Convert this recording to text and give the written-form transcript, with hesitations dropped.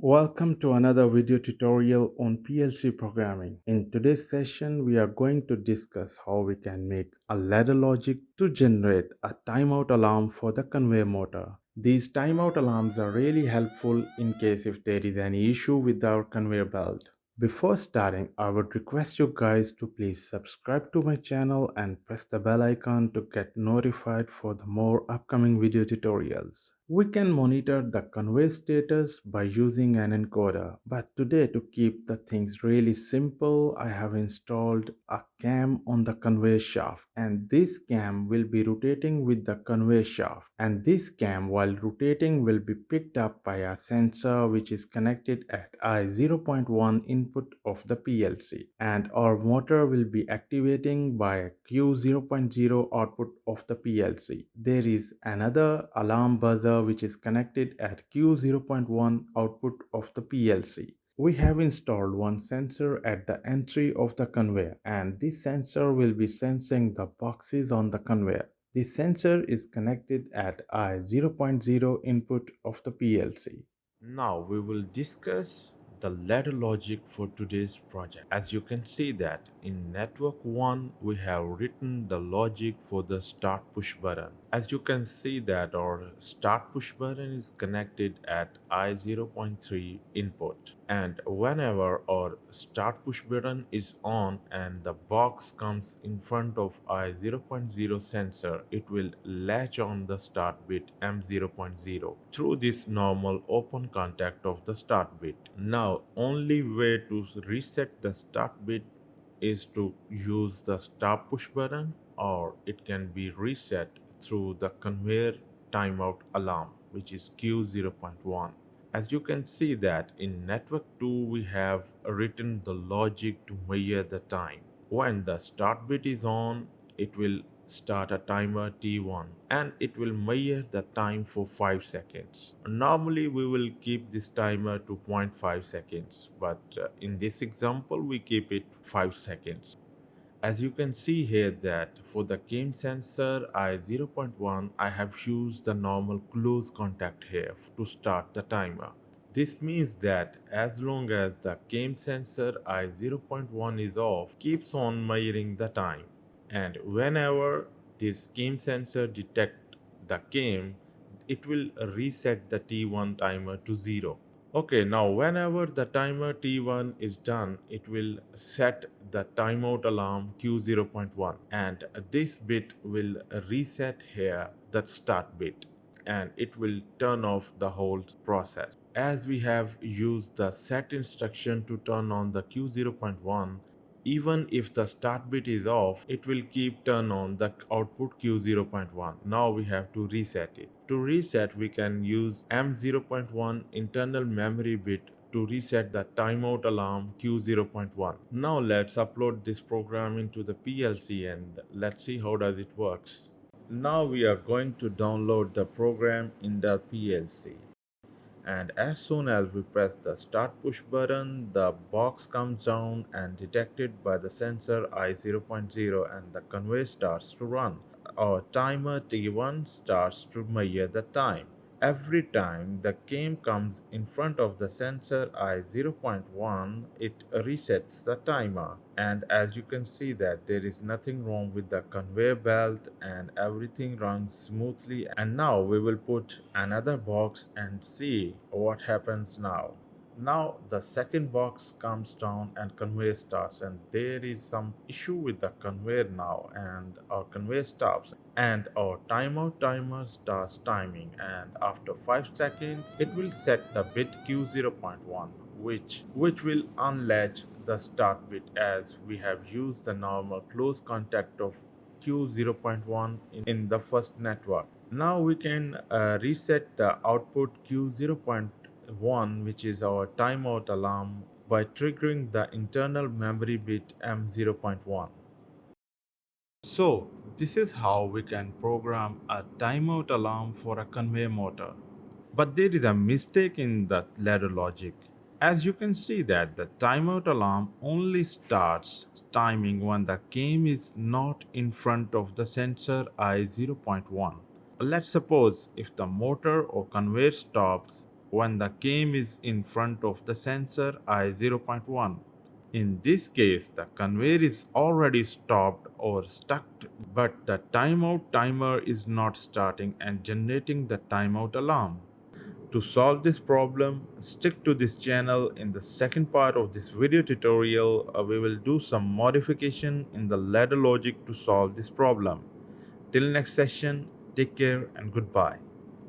Welcome to another video tutorial on PLC programming. In today's session, we are going to discuss how we can make a ladder logic to generate a timeout alarm for the conveyor motor. These timeout alarms are really helpful in case if there is any issue with our conveyor belt. Before starting, I would request you guys to please subscribe to my channel and press the bell icon to get notified for the more upcoming video tutorials. We can monitor the conveyor status by using an encoder, but today to keep the things really simple, I have installed a cam on the conveyor shaft, and this cam will be rotating with the conveyor shaft, and this cam while rotating will be picked up by a sensor which is connected at I0.1 input of the PLC, and our motor will be activating by a Q0.0 output of the PLC. There is another alarm buzzer which is connected at Q0.1 output of the PLC. We have installed one sensor at the entry of the conveyor, and this sensor will be sensing the boxes on the conveyor. The sensor is connected at I0.0 input of the PLC. Now we will discuss the ladder logic for today's project. As you can see that in network 1 we have written the logic for the start push button. As you can see that our start push button is connected at I0.3 input, and whenever our start push button is on and the box comes in front of I0.0 sensor, it will latch on the start bit M0.0 through this normal open contact of the start bit. Now only way to reset the start bit is to use the start push button, or it can be reset through the conveyor timeout alarm, which is Q0.1. As you can see that in network 2 we have written the logic to measure the time. When the start bit is on, it will start a timer T1 and it will measure the time for 5 seconds. Normally we will keep this timer to 0.5 seconds, but in this example we keep it 5 seconds. As you can see here that for the cam sensor I0.1 I have used the normal close contact here to start the timer. This means that as long as the cam sensor I0.1 is off, keeps on measuring the time, and whenever this cam sensor detect the cam, it will reset the T1 timer to 0. Okay, now whenever the timer T1 is done, it will set the timeout alarm Q0.1, and this bit will reset here the start bit, and it will turn off the whole process. As we have used the set instruction to turn on the Q0.1, even if the start bit is off, it will keep turn on the output Q0.1. Now we have to reset it. To reset, we can use M0.1 internal memory bit to reset the timeout alarm Q0.1. Now let's upload this program into the PLC and let's see how does it works. Now we are going to download the program in the PLC, and as soon as we press the start push button, the box comes down and detected by the sensor I0.0 and the conveyor starts to run. Our timer T1 starts to measure the time. Every time the cam comes in front of the sensor I0.1, it resets the timer. And as you can see that there is nothing wrong with the conveyor belt and everything runs smoothly. And now we will put another box and see what happens now. Now the second box comes down and conveyor starts, and there is some issue with the conveyor now, and our conveyor stops and our timeout timer starts timing, and after 5 seconds it will set the bit Q0.1, which will unlatch the start bit, as we have used the normal close contact of Q0.1 in the first network. Now we can reset the output Q0.1, which is our timeout alarm, by triggering the internal memory bit M0.1. So, this is how we can program a timeout alarm for a conveyor motor. But there is a mistake in the ladder logic. As you can see that the timeout alarm only starts timing when the cam is not in front of the sensor I0.1. Let's suppose if the motor or conveyor stops, when the cam is in front of the sensor I0.1. In this case, the conveyor is already stopped or stuck, but the timeout timer is not starting and generating the timeout alarm. To solve this problem, stick to this channel. In the second part of this video tutorial, we will do some modification in the ladder logic to solve this problem. Till next session, take care and goodbye.